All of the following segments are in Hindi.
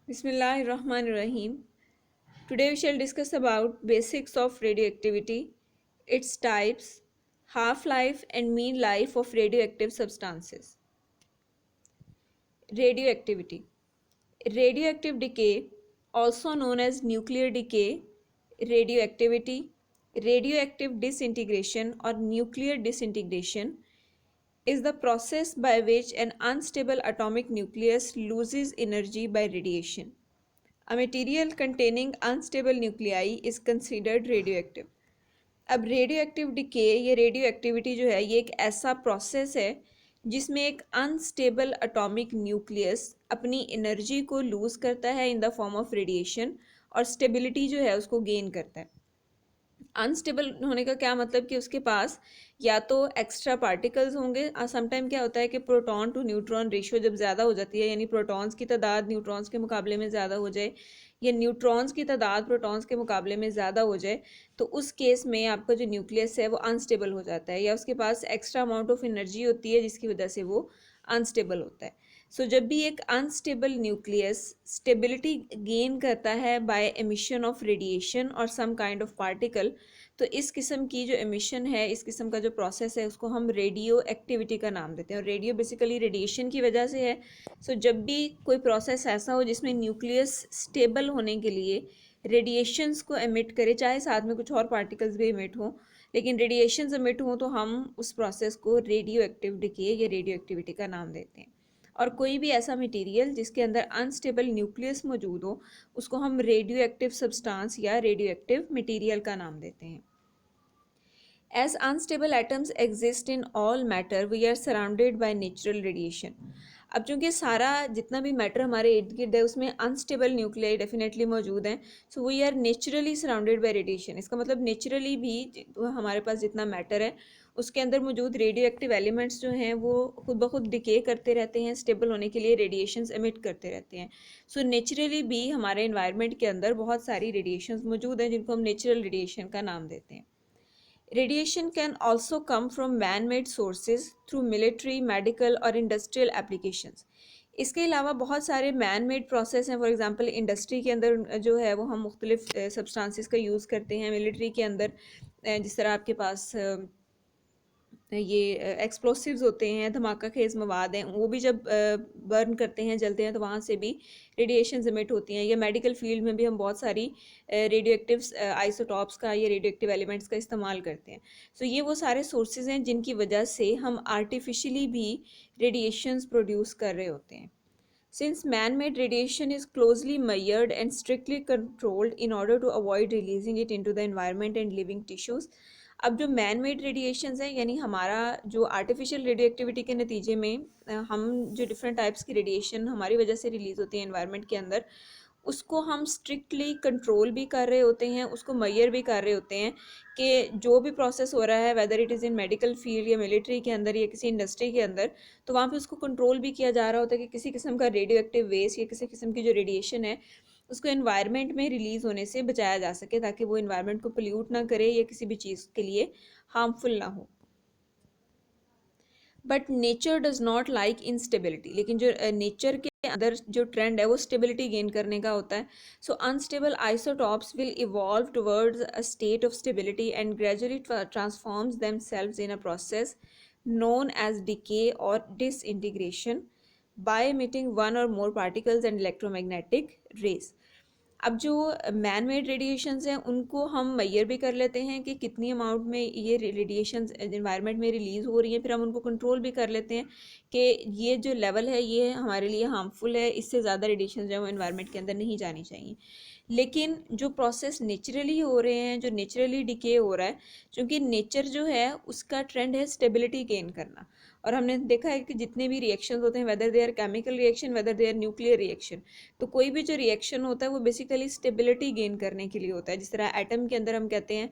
Bismillahirrahmanirrahim. Today we shall discuss about basics of radioactivity, its types, half-life and mean life of radioactive substances. Radioactivity. Radioactive decay, also known as nuclear decay, radioactivity, radioactive disintegration or nuclear disintegration is the process by which an unstable atomic nucleus loses energy by radiation. A material containing unstable nuclei is considered radioactive. अब रेडियोएक्टिव डिके या रेडियो एक्टिविटी जो है ये एक ऐसा प्रोसेस है जिसमें एक अनस्टेबल एटॉमिक न्यूक्लियस अपनी एनर्जी को लूज करता है in the form of radiation और स्टेबिलिटी जो है उसको गेन करता है। अनस्टेबल होने का क्या मतलब कि उसके पास या तो एक्स्ट्रा पार्टिकल्स होंगे। समटाइम क्या होता है कि प्रोटॉन टू न्यूट्रॉन रेशियो जब ज़्यादा हो जाती है, यानी प्रोटॉन्स की तादाद न्यूट्रॉन्स के मुकाबले में ज़्यादा हो जाए या न्यूट्रॉन्स की तादाद प्रोटॉन्स के मुकाबले में ज़्यादा हो जाए, तो उस केस में आपका जो न्यूक्लियस है वो अनस्टेबल हो जाता है या उसके पास एक्स्ट्रा अमाउंट ऑफ एनर्जी होती है जिसकी वजह से वो अनस्टेबल होता है। सो जब भी एक अनस्टेबल न्यूक्लियस स्टेबिलिटी गेन करता है बाय एमिशन ऑफ रेडिएशन और सम काइंड ऑफ पार्टिकल, तो इस किस्म की जो एमिशन है, इस किस्म का जो प्रोसेस है, उसको हम रेडियो एक्टिविटी का नाम देते हैं। और रेडियो बेसिकली रेडिएशन की वजह से है। सो जब भी कोई प्रोसेस ऐसा हो जिसमें न्यूक्लियस स्टेबल होने के लिए रेडिएशंस को एमिट करे, चाहे साथ में कुछ और पार्टिकल्स भी एमिट हों, लेकिन रेडिएशंस एमिट हों, तो हम उस प्रोसेस को रेडियो एक्टिव डिके या रेडियो एक्टिविटी का नाम देते हैं। और कोई भी ऐसा मटेरियल जिसके अंदर अनस्टेबल न्यूक्लियस मौजूद हो, उसको हम रेडियो एक्टिव सब्सटेंस या रेडियो एक्टिव मटेरियल का नाम देते हैं। As unstable atoms exist in all matter, we are surrounded by natural radiation. अब चूंकि सारा जितना भी मैटर हमारे इर्द गिर्द है उसमें अनस्टेबल न्यूक्लियाई डेफिनेटली मौजूद हैं, so we are naturally surrounded by radiation. इसका मतलब नेचुरली भी हमारे पास जितना मैटर है उसके अंदर मौजूद रेडियो एक्टिव एलिमेंट्स जो हैं वो खुद ब खुद डिके करते रहते हैं, स्टेबल होने के लिए रेडिएशंस एमिट करते रहते हैं। सो नेचुरली भी हमारे इन्वायरमेंट के अंदर बहुत सारी रेडिएशंस मौजूद हैं जिनको हम नेचुरल रेडिएशन का नाम देते हैं। Radiation can also come from man-made sources through military, medical और industrial applications. इसके अलावा बहुत सारे मैन मेड प्रोसेस हैं। फॉर एग्जांपल इंडस्ट्री के अंदर जो है वो हम मुख्तलिफ सब्सटेंसेस का यूज़ करते हैं। मिलिट्री के अंदर जिस तरह आपके पास ये एक्सप्लोसिव्स होते हैं, धमाका खेज मवाद हैं, वो भी जब बर्न करते हैं, जलते हैं, तो वहाँ से भी रेडिएशन एमिट होती हैं। या मेडिकल फील्ड में भी हम बहुत सारी रेडियो एक्टिव आइसोटॉप्स का या रेडियो एक्टिव एलिमेंट्स का इस्तेमाल करते हैं। सो ये वो सारे सोर्सेज हैं जिनकी वजह से हम आर्टिफिशियली भी रेडिएशंस प्रोड्यूस कर रहे होते हैं। Since man-made radiation is closely measured and strictly controlled in order to avoid releasing it into the environment and living tissues, अब जो मैन मेड रेडिएशंस हैं, यानी हमारा जो आर्टिफिशियल रेडियो एक्टिविटी के नतीजे में हम जो डिफरेंट टाइप्स की रेडिएशन हमारी वजह से रिलीज़ होती है एनवायरनमेंट के अंदर, उसको हम स्ट्रिक्टली कंट्रोल भी कर रहे होते हैं, उसको मेजर भी कर रहे होते हैं कि जो भी प्रोसेस हो रहा है, whether it is in medical field या मिलिट्री के अंदर या किसी इंडस्ट्री के अंदर, तो वहाँ पे उसको कंट्रोल भी किया जा रहा होता है कि किसी किस्म का रेडियो एक्टिव वेस्ट या किसी किस्म की जो रेडिएशन है उसको एनवायरनमेंट में रिलीज़ होने से बचाया जा सके, ताकि वो एनवायरनमेंट को पोल्यूट ना करे या किसी भी चीज़ के लिए हार्मफुल ना हो। But nature does not like instability, लेकिन जो नेचर के अंदर जो ट्रेंड है वो स्टेबिलिटी गेन करने का होता है। So unstable isotopes will evolve towards a state of stability and gradually transforms themselves in a process known as decay or disintegration by emitting one or more particles and electromagnetic rays. अब जो मैन मेड रेडिएशंस हैं उनको हम मैयर भी कर लेते हैं कि कितनी अमाउंट में ये रेडिएशंस एनवायरनमेंट में रिलीज़ हो रही हैं, फिर हम उनको कंट्रोल भी कर लेते हैं कि ये जो लेवल है ये हमारे लिए हार्मफुल है, इससे ज़्यादा रेडिएशन जो है वो एनवायरनमेंट के अंदर नहीं जानी चाहिए। लेकिन जो प्रोसेस नेचुरली हो रहे हैं, जो नेचुरली डिके हो रहा है, क्योंकि नेचर जो है उसका ट्रेंड है स्टेबिलिटी गेन करना, और हमने देखा है कि जितने भी रिएक्शंस होते हैं, whether they are chemical reaction, whether they are nuclear reaction, तो कोई भी जो रिएक्शन होता है वो बेसिकली स्टेबिलिटी गेन करने के लिए होता है। जिस तरह एटम के अंदर हम कहते हैं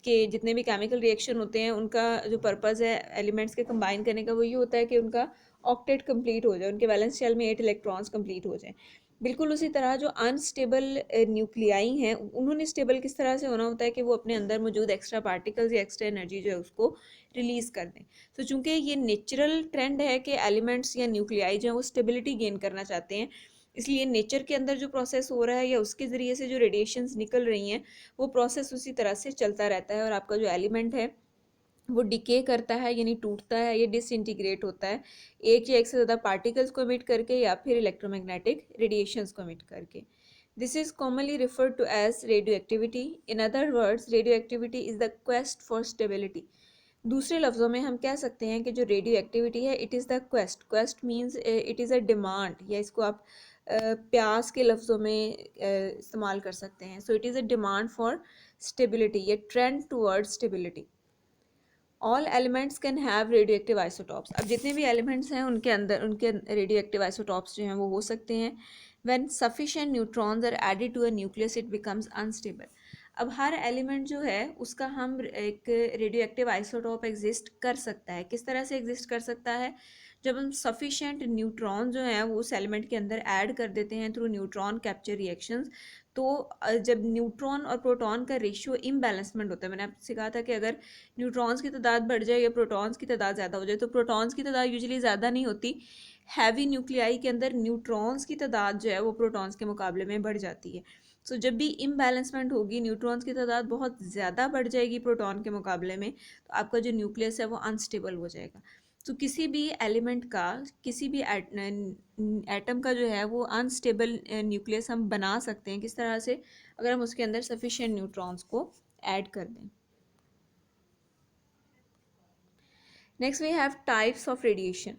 कि जितने भी केमिकल रिएक्शन होते हैं उनका जो पर्पज़ है एलिमेंट्स के कंबाइन करने का, वो ये होता है कि उनका ऑक्टेट कंप्लीट हो जाए, उनके वैलेंस शेल में 8 इलेक्ट्रॉन्स कंप्लीट हो जाए। बिल्कुल उसी तरह जो अनस्टेबल न्यूक्लियाई हैं, उन्होंने स्टेबल किस तरह से होना होता है कि वो अपने अंदर मौजूद एक्स्ट्रा पार्टिकल्स या एक्स्ट्रा एनर्जी जो है उसको रिलीज़ कर दें। तो चूंकि ये नेचुरल ट्रेंड है कि एलिमेंट्स या न्यूक्लियाई जो है वो स्टेबिलिटी गेन करना चाहते हैं, इसलिए नेचर के अंदर जो प्रोसेस हो रहा है या उसके ज़रिए से जो रेडिएशंस निकल रही हैं वो प्रोसेस उसी तरह से चलता रहता है, और आपका जो एलिमेंट है वो डिके करता है यानी टूटता है या डिसइंटीग्रेट होता है एक या एक से ज़्यादा पार्टिकल्स को एमिट करके या फिर इलेक्ट्रोमैग्नेटिक रेडिएशंस को एमिट करके। This is commonly referred to as radioactivity. In other words, radioactivity is the quest for stability. दूसरे लफ्ज़ों में हम कह सकते हैं कि जो रेडियो एक्टिविटी है it is the quest. Quest means it is a demand, या इसको आप प्यास के लफ्ज़ों में इस्तेमाल कर सकते हैं। So it is a demand for stability या trend toward stability. All elements can have radio active isotopes. अब जितने भी एलिमेंट्स हैं उनके अंदर उनके रेडियो एक्टिव आइसोटॉप्स जो हैं वो हो सकते हैं। When sufficient neutrons are added to a nucleus it becomes unstable. अब हर एलिमेंट जो है उसका हम एक रेडियो एक्टिव आइसोटॉप एग्जिस्ट कर सकता है। किस तरह से एग्जिस्ट कर सकता है? जब हम सफिशिएंट न्यूट्रॉन जो है वो उस एलिमेंट के अंदर ऐड कर देते हैं थ्रू न्यूट्रॉन कैप्चर रिएक्शंस। तो जब न्यूट्रॉन और प्रोटॉन का रेशियो इम्बैलेंसमेंट होता है, मैंने आपसे कहा था कि अगर न्यूट्रॉन्स की तादाद बढ़ जाए या प्रोटॉन्स की तादाद ज़्यादा हो जाए, तो प्रोटॉन्स की तादाद यूजुअली ज़्यादा नहीं होती, हैवी न्यूक्लियाई के अंदर न्यूट्रॉन्स की तादाद जो है वो प्रोटॉन्स के मुकाबले में बढ़ जाती है। सो जब भी इम्बैलेंसमेंट होगी, न्यूट्रॉन्स की तादाद बहुत ज़्यादा बढ़ जाएगी प्रोटॉन के मुकाबले में, तो आपका जो न्यूक्लियस है वो अनस्टेबल हो जाएगा। तो किसी भी एलिमेंट का, किसी भी एटम का जो है वो अनस्टेबल न्यूक्लियस हम बना सकते हैं। किस तरह से? अगर हम उसके अंदर सफिशिएंट न्यूट्रॉन्स को ऐड कर दें। Next we have types of radiation.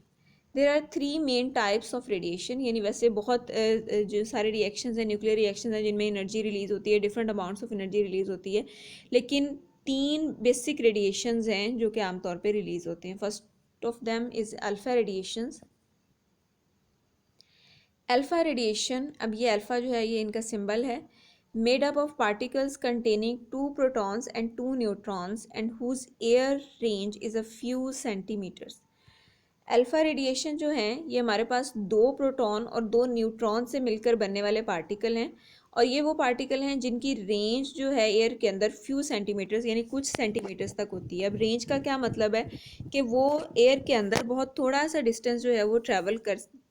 There are 3 main types of radiation. यानी वैसे बहुत जो सारे रिएक्शंस हैं, न्यूक्लियर रिएक्शंस हैं जिनमें एनर्जी रिलीज होती है, different amounts of energy release होती है, लेकिन 3 बेसिक रेडिएशंस हैं जो कि आमतौर पे रिलीज होते हैं। First of them is alpha radiations. Alpha radiation, अब ये अल्फा जो है ये इनका सिंबल है, made up of particles containing 2 protons and 2 neutrons and whose air range is a few centimeters। Alpha radiation जो हैं ये हमारे पास 2 प्रोटॉन और 2 न्यूट्रॉन से मिलकर बनने वाले पार्टिकल हैं, और ये वो पार्टिकल हैं जिनकी रेंज जो है एयर के अंदर फ्यू सेंटीमीटर्स यानी कुछ सेंटीमीटर्स तक होती है। अब रेंज का क्या मतलब है कि वो एयर के अंदर बहुत थोड़ा सा डिस्टेंस जो है वो ट्रैवल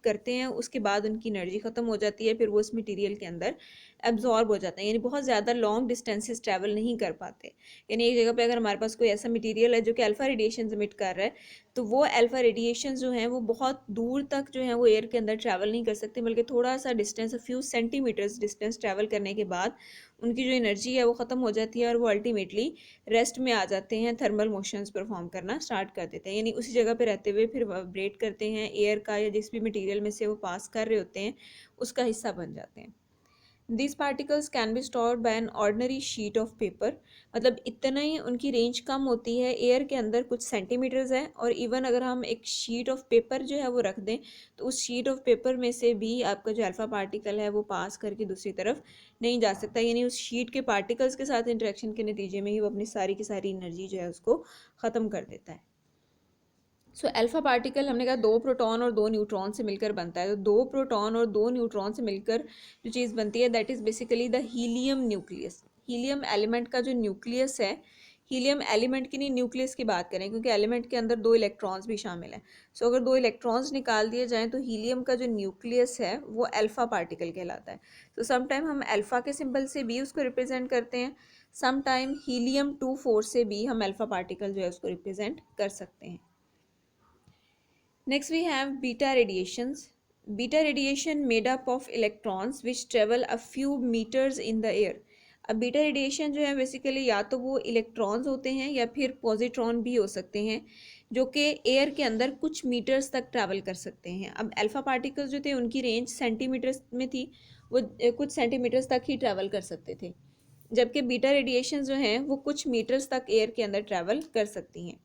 करते हैं, उसके बाद उनकी एनर्जी ख़त्म हो जाती है, फिर वो इस मटेरियल के अंदर एब्जॉर्ब हो जाते हैं, यानी बहुत ज़्यादा लॉन्ग डिस्टेंसेस ट्रैवल नहीं कर पाते। यानी एक जगह पे अगर हमारे पास कोई ऐसा मटेरियल है जो कि अल्फ़ा रेडिएशन एमिट कर रहा है, तो वो अल्फ़ा रेडिएशन जो हैं वो बहुत दूर तक जो है वो एयर के अंदर ट्रैवल नहीं कर सकते, बल्कि थोड़ा सा distance, few centimetres distance travel करने के बाद उनकी जो एनर्जी है वो ख़त्म हो जाती है और वो अल्टीमेटली रेस्ट में आ जाते हैं, थर्मल मोशंस परफॉर्म करना स्टार्ट कर देते हैं, यानी उसी जगह पे रहते हुए फिर वाइब्रेट करते हैं, एयर का या जिस भी मटेरियल में से वो पास कर रहे होते हैं उसका हिस्सा बन जाते हैं। These particles can be stored by an ordinary sheet of paper। मतलब इतना ही उनकी रेंज कम होती है, एयर के अंदर कुछ सेंटीमीटर्स है, और इवन अगर हम एक शीट ऑफ पेपर जो है वो रख दें तो उस शीट ऑफ पेपर में से भी आपका जो अल्फ़ा पार्टिकल है वो पास करके दूसरी तरफ नहीं जा सकता, यानी उस शीट के पार्टिकल्स के साथ इंटरेक्शन के नतीजे में ही वो अपनी सारी की सारी एनर्जी जो है उसको ख़त्म कर देता है। सो अल्फ़ा पार्टिकल हमने कहा 2 प्रोटॉन और 2 न्यूट्रॉन से मिलकर बनता है, तो 2 प्रोटॉन और 2 न्यूट्रॉन से मिलकर जो चीज़ बनती है that is basically the helium nucleus. Helium element का जो न्यूक्लियस है, हीलियम एलिमेंट की नहीं न्यूक्लियस की बात करें, क्योंकि एलिमेंट के अंदर 2 इलेक्ट्रॉन्स भी शामिल हैं। सो अगर 2 इलेक्ट्रॉन्स निकाल दिए जाएँ तो हीलियम का जो न्यूक्लियस है वो अल्फ़ा पार्टिकल कहलाता है। तो समटाइम हम अल्फ़ा के सिंबल से भी उसको रिप्रेजेंट करते हैं, समटाइम हीलियम-2 से भी हम अल्फ़ा पार्टिकल जो है उसको रिप्रेजेंट कर सकते हैं। Next we have beta radiations. Beta radiation made up of electrons which travel a few meters in the air। अब बीटा रेडिएशन जो है बेसिकली या तो वो इलेक्ट्रॉन्स होते हैं या फिर पॉजिट्रॉन भी हो सकते हैं, जो कि एयर के अंदर कुछ मीटर्स तक ट्रैवल कर सकते हैं। अब अल्फ़ा पार्टिकल्स जो थे उनकी रेंज सेंटीमीटर्स में थी, वो कुछ सेंटीमीटर्स तक ही ट्रैवल कर सकते थे, जबकि बीटा रेडिएशन जो हैं वो कुछ मीटर्स तक एयर के अंदर ट्रैवल कर सकती हैं।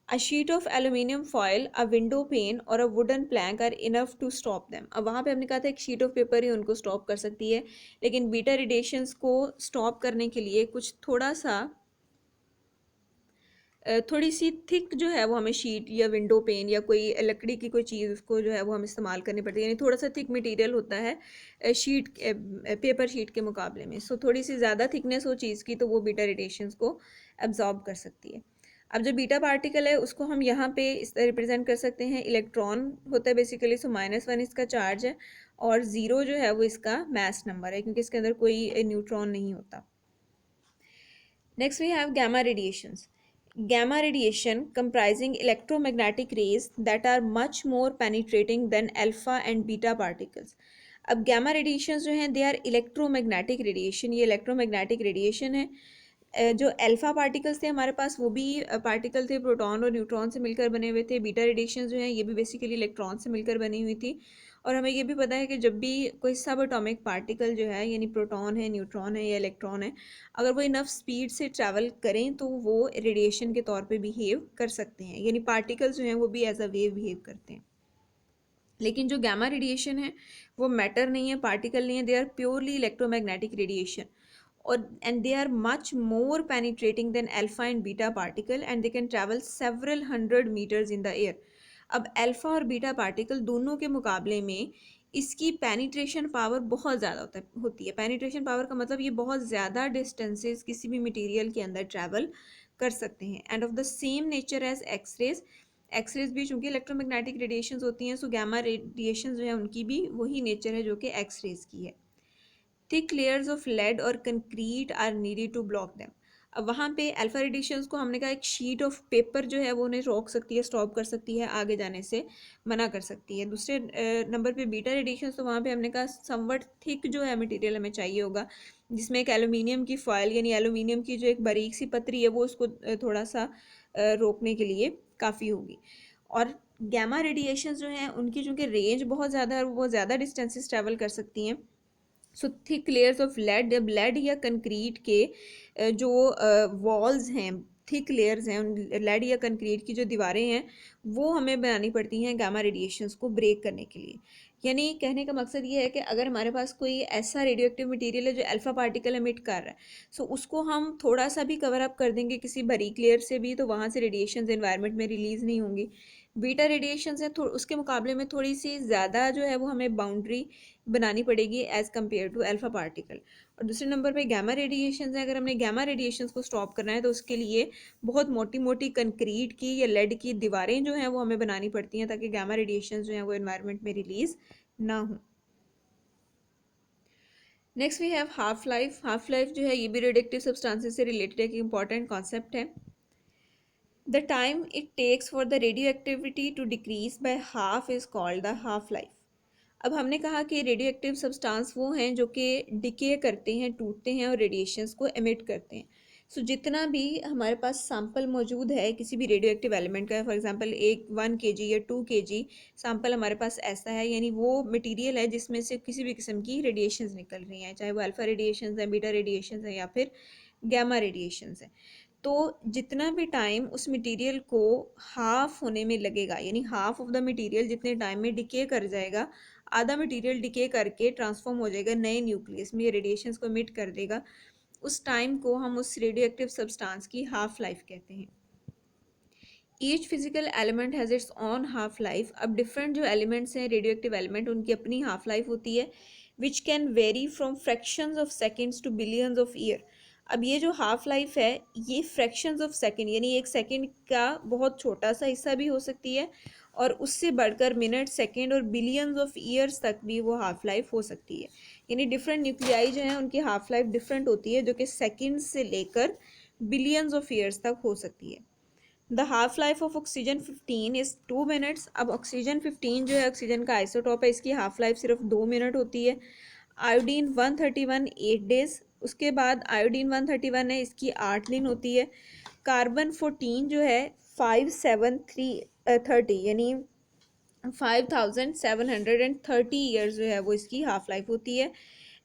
A sheet of aluminium foil, a window pane और a wooden plank are enough to stop them। अब वहाँ पे हमने कहा था एक शीट ऑफ पेपर ही उनको स्टॉप कर सकती है, लेकिन बीटा रेडिएशंस को स्टॉप करने के लिए कुछ थोड़ी सी थिक जो है वो हमें शीट या विंडो पेन या कोई लकड़ी की कोई चीज़ उसको जो है वो हम इस्तेमाल करनी पड़ती है, यानी थोड़ा सा थिक मटेरियल होता है शीट पेपर शीट के मुकाबले में। सो थोड़ी सी ज़्यादा थिकनेस हो चीज़ की तो वो बीटा रेडिएशंस को एब्जॉर्ब कर सकती है। अब जो बीटा पार्टिकल है उसको हम यहाँ पे इस रिप्रेजेंट कर सकते हैं, इलेक्ट्रॉन होता है बेसिकली, सो -1 इसका चार्ज है, और 0 जो है वो इसका मास नंबर है क्योंकि इसके अंदर कोई न्यूट्रॉन नहीं होता। Next we have gamma radiations. Gamma radiation comprising electromagnetic rays that are much more penetrating than alpha and beta particles. अब gamma radiations जो हैं they are electromagnetic radiation, ये electromagnetic radiation है। जो अल्फा पार्टिकल्स थे हमारे पास वो भी पार्टिकल थे प्रोटॉन और न्यूट्रॉन से मिलकर बने हुए थे। बीटा रेडिएशन जो हैं ये भी बेसिकली इलेक्ट्रॉन से मिलकर बनी हुई थी। और हमें ये भी पता है कि जब भी कोई सब एटॉमिक पार्टिकल जो है यानी प्रोटॉन है, न्यूट्रॉन है या इलेक्ट्रॉन है, अगर वो इनफ स्पीड से ट्रैवल करें तो वो रेडिएशन के तौर पे बिहेव कर सकते हैं, यानी पार्टिकल्स जो हैं वो भी एज अ वेव बिहेव करते हैं। लेकिन जो गैमा रेडिएशन है वो मैटर नहीं है, पार्टिकल नहीं है, they are purely electromagnetic radiation और and they are much more penetrating than alpha and beta particle and they can travel several 100 metres in the air. अब अल्फा और बीटा पार्टिकल दोनों के मुकाबले में इसकी पेनिट्रेशन पावर बहुत ज़्यादा होती है। पेनिट्रेशन पावर का मतलब ये बहुत ज़्यादा डिस्टेंसेस किसी भी मटेरियल के अंदर ट्रैवल कर सकते हैं। And of the same nature as X-rays, X-rays भी चूंकि इलेक्ट्रोमैग्नेटिक रेडिएशंस होती हैं, सो गैमा रेडिएशन जो है उनकी भी वही नेचर है जो कि एक्सरेज की है। थिक लेयर्स ऑफ लेड और concrete are needed to block them. अब वहाँ पे अल्फा रेडिएशंस को हमने कहा एक शीट ऑफ पेपर जो है वो उन्हें रोक सकती है, स्टॉप कर सकती है, आगे जाने से मना कर सकती है। दूसरे नंबर पे बीटा रेडिएशंस, तो वहाँ पे हमने कहा समवट थिक जो है मटेरियल हमें चाहिए होगा जिसमें एक एलुमिनियम की फॉयल यानी एलुमिनियम की जो एक बारीक सी पतरी है वो उसको थोड़ा सा रोकने के लिए काफ़ी होगी। और गैमा रेडिएशंस जो हैं उनकी चूँकि रेंज बहुत ज़्यादा है, वो बहुत ज़्यादा डिस्टेंसेस ट्रैवल कर सकती हैं। So thick layers of lead, जब लेड या कंक्रीट के जो वॉल्स हैं, थिक लेयर्स हैं, लेड या कंक्रीट की जो दीवारें हैं वो हमें बनानी पड़ती हैं गामा रेडिएशंस को ब्रेक करने के लिए। यानी कहने का मकसद ये है कि अगर हमारे पास कोई ऐसा रेडियो एक्टिव मटीरियल है जो अल्फा पार्टिकल एमिट कर रहा है, सो उसको हम थोड़ा सा भी कवर अप कर देंगे किसी बारीक लेयर से भी, तो वहाँ से रेडिएशंस एनवायरनमेंट में रिलीज़ नहीं होंगी। बीटा रेडिएशंस है उसके मुकाबले में थोड़ी सी ज़्यादा जो है वो हमें बाउंड्री बनानी पड़ेगी as compare to alpha particle. और दूसरे नंबर पे गैमा रेडिएशंस है, अगर हमने गैमा रेडिएशंस को स्टॉप करना है तो उसके लिए बहुत मोटी मोटी कंक्रीट की या लेड की दीवारें जो हैं वो हमें बनानी पड़ती हैं ताकि गैमा रेडिएशंस जो हैं वो एनवायरनमेंट में रिलीज़ ना हो। Next we have half life. Half life जो है ये भी रेडिएक्टिव सब्सटेंसेस से रिलेटेड एक इंपॉर्टेंट कॉन्सेप्ट है। The time it takes for the radioactivity to decrease by half is called the half life. अब हमने कहा कि रेडियो एक्टिव सब्सटेंस वो हैं जो कि डिके करते हैं, टूटते हैं और रेडिएशंस को एमिट करते हैं। सो जितना भी हमारे पास सैंपल मौजूद है किसी भी रेडियो एक्टिव एलिमेंट का, फॉर एग्जांपल 1 kg या 2 kg सैंपल हमारे पास ऐसा है, यानी वो मटेरियल है जिसमें से किसी भी किस्म की रेडिएशंस निकल रही हैं, चाहे वो अल्फा रेडिएशंस हैं, बीटा रेडिएशंस हैं या फिर गैमा रेडिएशंस हैं। तो जितना भी टाइम उस मटेरियल को हाफ होने में लगेगा, यानी हाफ ऑफ द मटेरियल जितने टाइम में डिके कर जाएगा, आधा मटेरियल डिके करके ट्रांसफॉर्म हो जाएगा नए न्यूक्लियस में, ये रेडिएशंस को एमिट कर देगा, उस टाइम को हम उस रेडियो एक्टिव सब्सटेंस की हाफ लाइफ कहते हैं। Each physical element has its own half life. अब डिफरेंट जो एलिमेंट्स हैं रेडियो एक्टिव एलिमेंट, उनकी अपनी हाफ लाइफ होती है which can vary from fractions of seconds to billions of year. अब ये जो हाफ लाइफ है ये फ्रैक्शंस ऑफ सेकेंड यानी एक सेकेंड का बहुत छोटा सा हिस्सा भी हो सकती है और उससे बढ़कर मिनट, सेकेंड और बिलियंस ऑफ ईयर्स तक भी वो हाफ लाइफ हो सकती है। यानी डिफरेंट न्यूक्लियाई जो हैं उनकी हाफ लाइफ डिफरेंट होती है जो कि सेकेंड्स से लेकर बिलियंस ऑफ ईयर्स तक हो सकती है। The half life of oxygen 15 is 2 minutes. अब ऑक्सीजन 15 जो है ऑक्सीजन का आइसोटॉप है, इसकी हाफ लाइफ सिर्फ 2 मिनट होती है। आयोडीन 131 8 डेज, उसके बाद आयोडीन 131 है इसकी 8 दिन होती है। कार्बन 14 जो है 5730 यानी 5730 ईयर्स जो है वो इसकी हाफ लाइफ होती है।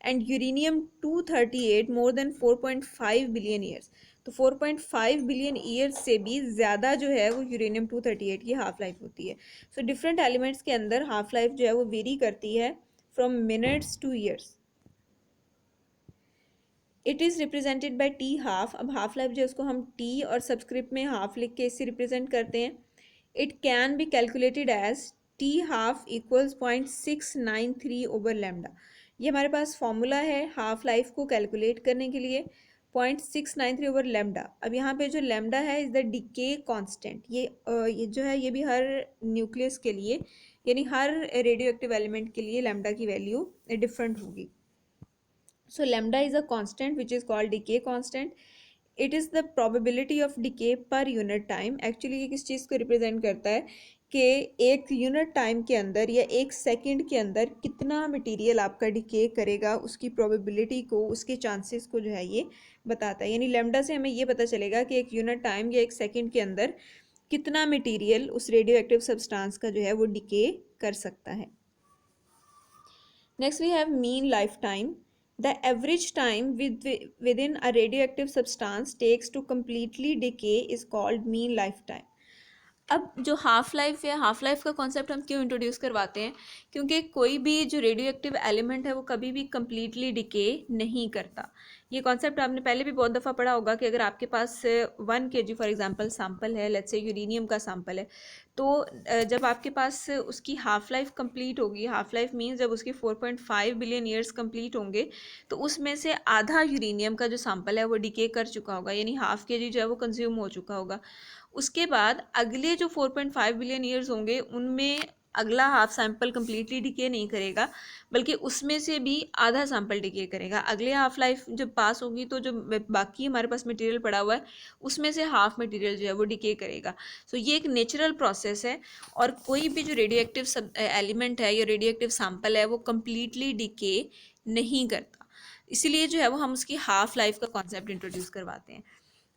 And uranium 238 more than 4.5 billion years, तो 4.5 बिलियन ईयर्स से भी ज़्यादा जो है वो यूरेनियम 238 की हाफ लाइफ होती है। सो डिफरेंट एलिमेंट्स के अंदर हाफ लाइफ जो है वो वेरी करती है from minutes two years. It is represented by T half. अब हाफ लाइफ जो है उसको हम टी और सबस्क्रिप्ट में हाफ लिख के इससे रिप्रेजेंट करते हैं। It can be calculated as T half equals 0.693 over lambda. ये हमारे पास फॉर्मूला है हाफ लाइफ को कैलकुलेट करने के लिए, 0.693 ओवर लैम्डा। अब यहाँ पे जो लैम्डा है इज़ द डिके कांस्टेंट। ये जो है ये भी हर न्यूक्लियस के लिए यानी हर रेडियो एक्टिव एलिमेंट के लिए लैम्डा की वैल्यू डिफरेंट होगी. So lambda is a constant which is called decay constant. It is the probability of decay per unit time. Actually ये किस चीज़ को रिप्रेजेंट करता है कि एक यूनिट टाइम के अंदर या एक सेकंड के अंदर कितना मटेरियल आपका डिके करेगा, उसकी प्रोबेबिलिटी को, उसके चांसेस को जो है ये बताता है. यानी लैम्डा से हमें ये पता चलेगा कि एक यूनिट टाइम या एक सेकंड के अंदर कितना मटेरियल उस रेडियो एक्टिव सब्सटेंस का जो है वो डिके कर सकता है. Next we have mean lifetime. The average time within a radioactive substance takes to completely decay is called mean lifetime. अब जो हाफ लाइफ है, हाफ लाइफ का कॉन्सेप्ट हम क्यों इंट्रोड्यूस करवाते हैं? क्योंकि कोई भी जो रेडियो एक्टिव एलिमेंट है वो कभी भी कम्प्लीटली डिके नहीं करता. ये कॉन्सेप्ट आपने पहले भी बहुत दफ़ा पढ़ा होगा कि अगर आपके पास 1 kg फॉर एग्जांपल सैम्पल है, लेट्स से यूरेनियम का सैम्पल है, तो जब आपके पास उसकी हाफ लाइफ कंप्लीट होगी, हाफ लाइफ मीन्स जब उसकी 4.5 बिलियन ईयर्स कंप्लीट होंगे, तो उसमें से आधा यूरेनियम का जो सैम्पल है वो डिके कर चुका होगा, यानी हाफ kg जो है वो कंज्यूम हो चुका होगा. उसके बाद अगले जो 4.5 बिलियन ईयर्स होंगे उनमें अगला हाफ सैंपल कम्प्लीटली डिके नहीं करेगा, बल्कि उसमें से भी आधा सैंपल डिके करेगा. अगले हाफ लाइफ जब पास होगी तो जो बाकी हमारे पास मटेरियल पड़ा हुआ है उसमें से हाफ मटेरियल जो है वो डिके करेगा. सो ये एक नेचुरल प्रोसेस है, और कोई भी जो रेडियो एक्टिव एलिमेंट है या रेडियो एक्टिव सैंपल है वो कम्प्लीटली डिके नहीं करता. इसीलिए जो है वो हम उसकी हाफ लाइफ का कॉन्सेप्ट इंट्रोड्यूस करवाते हैं.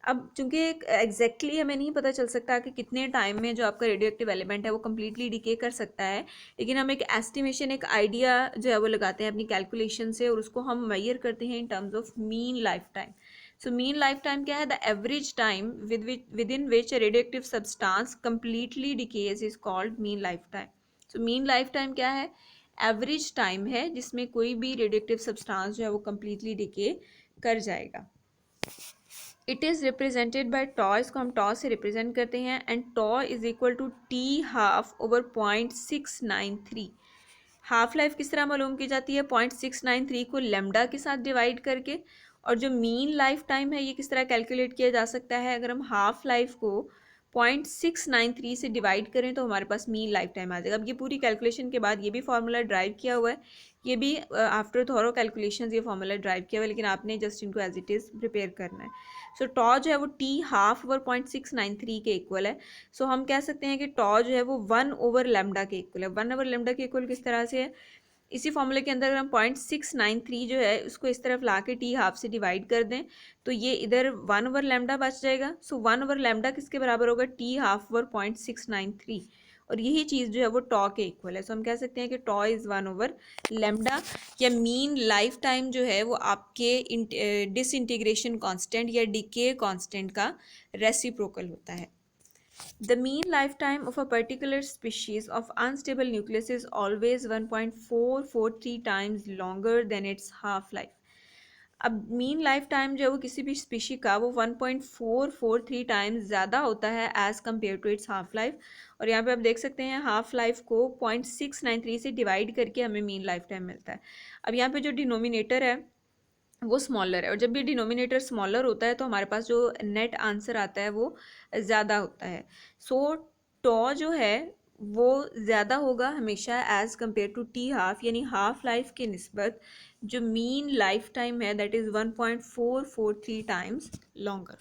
अब चूंकि एग्जैक्टली हमें नहीं पता चल सकता कि कितने टाइम में जो आपका रेडियो एक्टिव एलिमेंट है वो कम्प्लीटली डिके कर सकता है, लेकिन हम एक एस्टिमेशन, एक आइडिया जो है वो लगाते हैं अपनी कैलकुलेशन से, और उसको हम मेजर करते हैं in terms of mean life time. So mean life time क्या है? The average time with in which radio active substance completely decays is called mean life time. So mean life time क्या है? एवरेज टाइम है जिसमें कोई भी रेडियो एक्टिव सब्सटेंस जो है वो कम्प्लीटली डिके कर जाएगा. It is represented by tau. इसको हम टॉ से रिप्रेजेंट करते हैं, and tau is equal to T ½/0.693. Half life किस तरह मालूम की जाती है? 0.693 को लेमडा के साथ डिवाइड करके. और जो मीन लाइफ टाइम है ये किस तरह कैलकुलेट किया जा सकता है? अगर हम हाफ लाइफ को 0.693 से डिवाइड करें तो हमारे पास मीन लाइफ टाइम आ जाएगा. अब ये पूरी कैलकुलेशन के बाद ये भी फार्मूला ड्राइव किया हुआ है, ये भी आफ्टर थॉरो कैलकुलेशन ये फार्मूला ड्राइव किया हुआ है, लेकिन आपने जस्ट इनको एज इट इज़ प्रिपेयर करना है. सो टॉ जो है वो T ½/0.693 के इक्वल है. सो हम कह सकते हैं कि टॉ जो है वो 1/λ के इक्वल है. 1/λ के इक्वल किस तरह से है? इसी फॉर्मूले के अंदर अगर हम 0.693 जो है उसको इस तरफ ला के T½ से डिवाइड कर दें तो ये इधर 1/λ बच जाएगा. सो 1/λ किसके बराबर होगा? T½ और यही चीज़ जो है वो टॉ के इक्वल है. सो हम कह सकते हैं कि टॉ इज़ 1/λ, या मीन लाइफ टाइम जो है वो आपके डिसइंटीग्रेशन कांस्टेंट या डिके कांस्टेंट का रेसिप्रोकल होता है. The mean lifetime of a particular species of unstable nucleus is always 1.443 times longer than its half-life. अब मीन लाइफ टाइम जो है वो किसी भी स्पीशी का वो 1.443 टाइम्स ज़्यादा होता है as compare to its half life. और यहाँ पे आप देख सकते हैं हाफ लाइफ को 0.693 से डिवाइड करके हमें मीन लाइफ टाइम मिलता है. अब यहाँ पे जो डिनोमिनेटर है वो स्मॉलर है, और जब भी डिनोमिनेटर स्मॉलर होता है तो हमारे पास जो नेट आंसर आता है वो ज़्यादा होता है. सो टॉ जो है वो ज़्यादा होगा हमेशा एज़ कम्पेयर टू T½ यानी हाफ लाइफ के निस्बत जो मीन लाइफ टाइम है दैट इज़ 1.443 टाइम्स लॉन्गर.